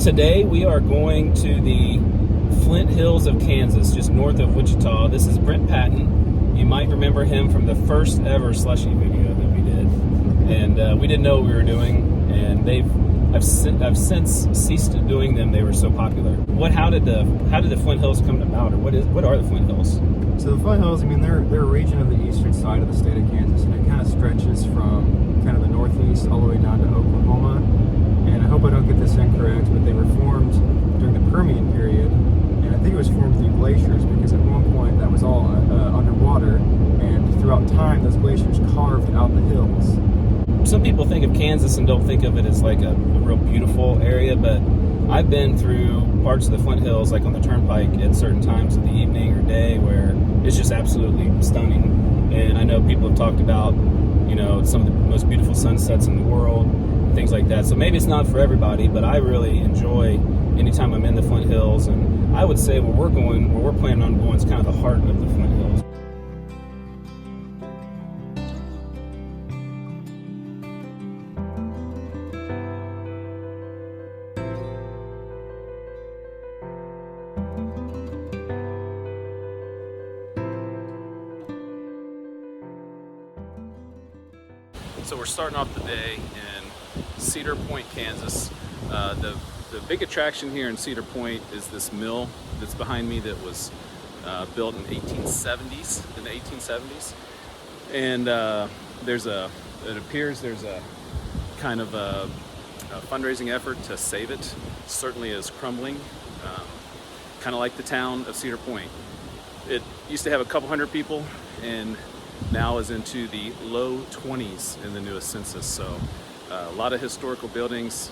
Today we are going to the Flint Hills of Kansas, just north of Wichita. This is Brent Patton. You might remember him from the first ever slushy video that we did. And we didn't know what we were doing, and I've since ceased doing them. They were so popular. How did the Flint Hills come about, or what are the Flint Hills? So the Flint Hills, they're a region of the eastern side of the state of Kansas, and it kind of stretches from kind of the northeast all the way down to Oklahoma. And I hope I don't get this incorrect, but they were formed during the Permian period, and I think it was formed through glaciers because at one point that was all underwater, and throughout time those glaciers carved out the hills. Some people think of Kansas and don't think of it as like a real beautiful area, but I've been through parts of the Flint Hills, like on the turnpike at certain times of the evening or day, where it's just absolutely stunning. And I know people have talked about, some of the most beautiful sunsets in the world, things like that. So maybe it's not for everybody, but I really enjoy anytime I'm in the Flint Hills. And I would say where we're planning on going is kind of the heart of the Flint Hills. So we're starting off the day in Cedar Point, Kansas. The big attraction here in Cedar Point is this mill that's behind me that was built in the 1870s. And it appears there's a kind of a fundraising effort to save it. It certainly is crumbling, kind of like the town of Cedar Point. It used to have a couple hundred people, and now is into the low 20s in the newest census. So a lot of historical buildings.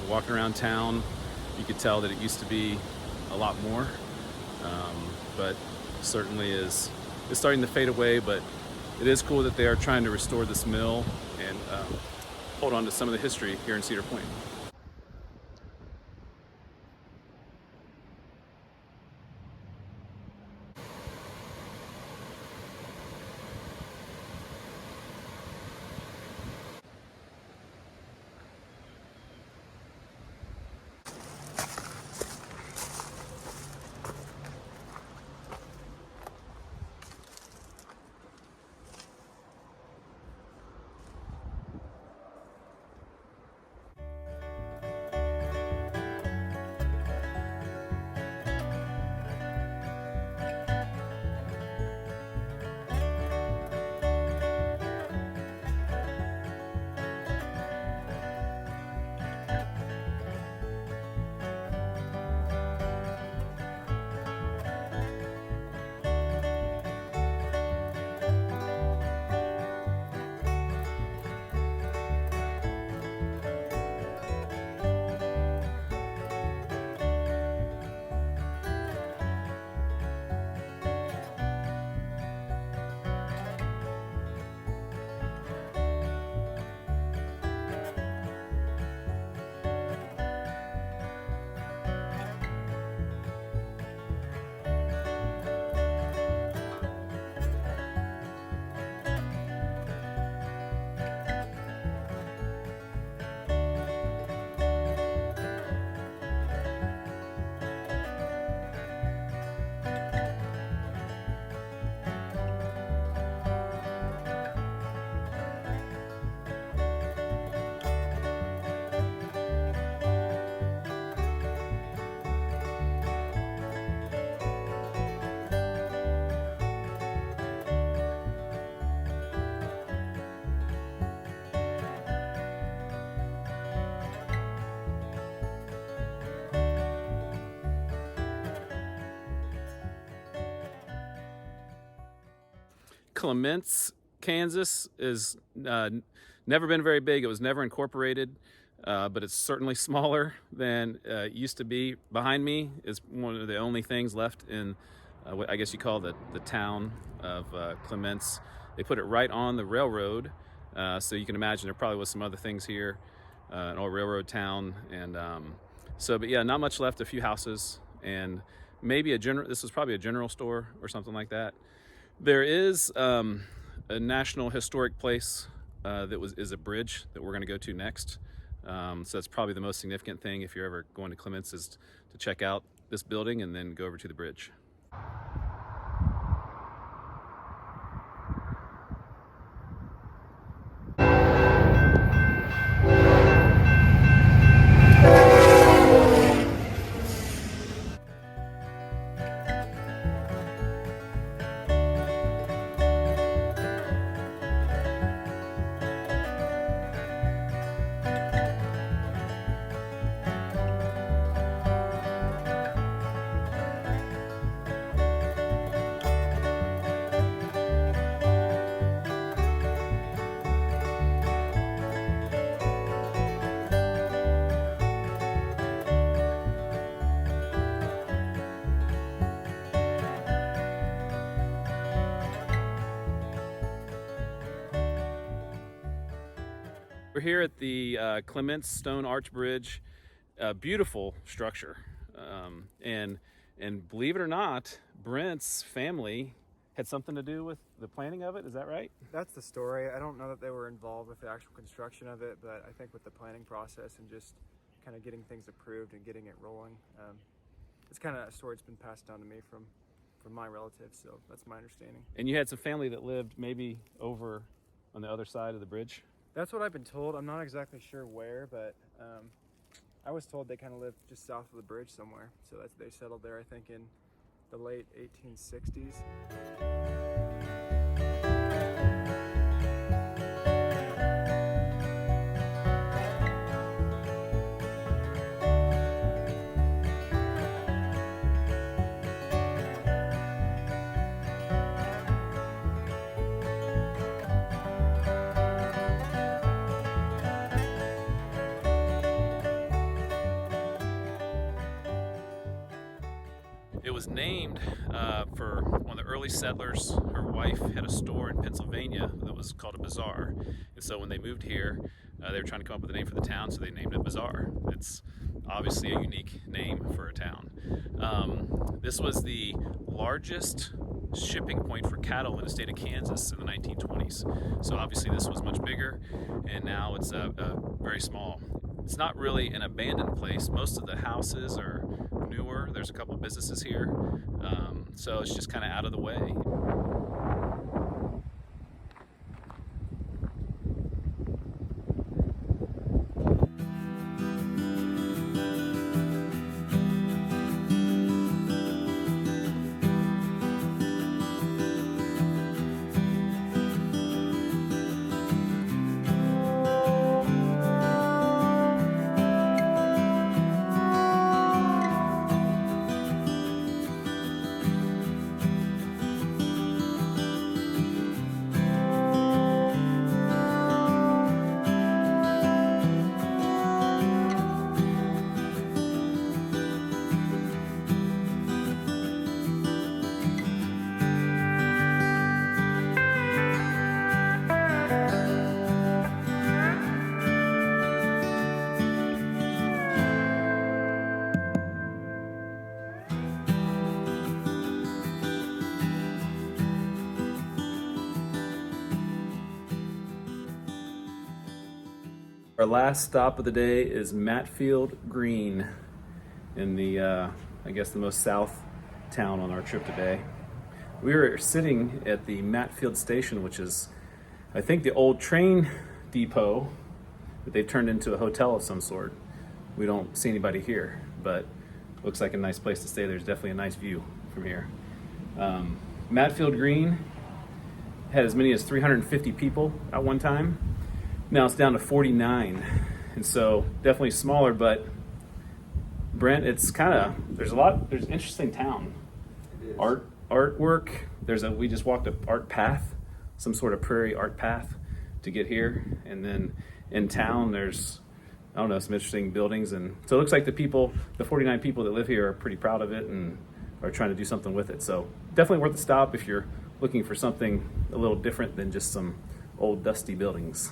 Walking around town, you could tell that it used to be a lot more, but certainly is starting to fade away. But it is cool that they are trying to restore this mill and hold on to some of the history here in Cedar Point. Clements, Kansas is never been very big. It was never incorporated, but it's certainly smaller than it used to be. Behind me is one of the only things left in what I guess you call the town of Clements. They put it right on the railroad, so you can imagine there probably was some other things here, an old railroad town, and but yeah, not much left. A few houses and maybe this was probably a general store or something like that. There is a national historic place that is a bridge that we're going to go to next. So that's probably the most significant thing if you're ever going to Clements, is to check out this building and then go over to the bridge. We're here at the Clements Stone Arch Bridge, a beautiful structure, and believe it or not, Brent's family had something to do with the planning of it. Is that right? That's the story. I don't know that they were involved with the actual construction of it, but I think with the planning process and just kind of getting things approved and getting it rolling, it's kind of a story that's been passed down to me from my relatives, so that's my understanding. And you had some family that lived maybe over on the other side of the bridge? That's what I've been told. I'm not exactly sure where, but I was told they kind of lived just south of the bridge somewhere. So they settled there, I think, in the late 1860s. It was named for one of the early settlers. Her wife had a store in Pennsylvania that was called a Bazaar. And so when they moved here, they were trying to come up with a name for the town, so they named it Bazaar. It's obviously a unique name for a town. This was the largest shipping point for cattle in the state of Kansas in the 1920s. So obviously this was much bigger, and now it's very small. It's not really an abandoned place. Most of the houses are newer. There's a couple businesses here, so it's just kind of out of the way. Our last stop of the day is Matfield Green in the, I guess the most south town on our trip today. We were sitting at the Matfield station, which is, I think, the old train depot that they've turned into a hotel of some sort. We don't see anybody here, but looks like a nice place to stay. There's definitely a nice view from here. Matfield Green had as many as 350 people at one time. Now it's down to 49, and so definitely smaller, but Brent, it's kind of, there's an interesting town. Artwork, we just walked a art path, some sort of prairie art path to get here, and then in town there's, I don't know, some interesting buildings, and so it looks like the 49 people that live here are pretty proud of it and are trying to do something with it. So definitely worth a stop if you're looking for something a little different than just some old dusty buildings.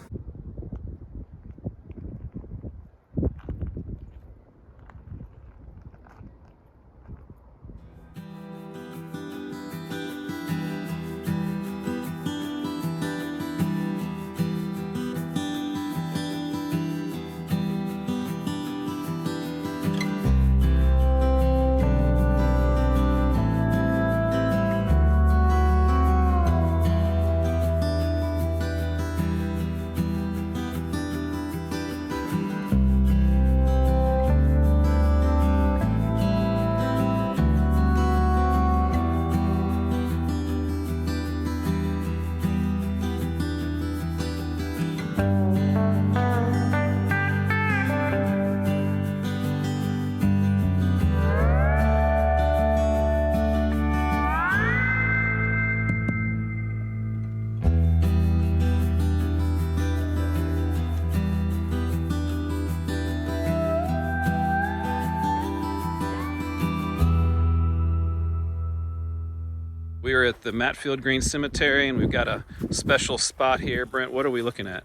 We are at the Matfield Green Cemetery, and we've got a special spot here. Brent, what are we looking at?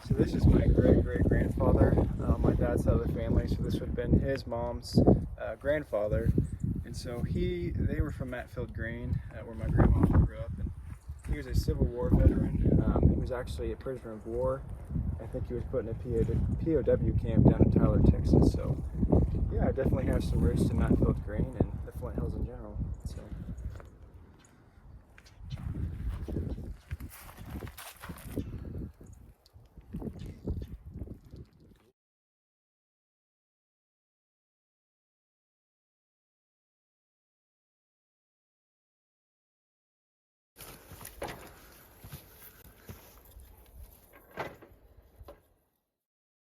So this is my great-great-grandfather, my dad's side of the family, so this would have been his mom's grandfather. And so they were from Matfield Green, where my grandma grew up, and he was a Civil War veteran. He was actually a prisoner of war. I think he was put in a POW camp down in Tyler, Texas. So yeah, I definitely have some roots to Matfield Green and the Flint Hills in general. So.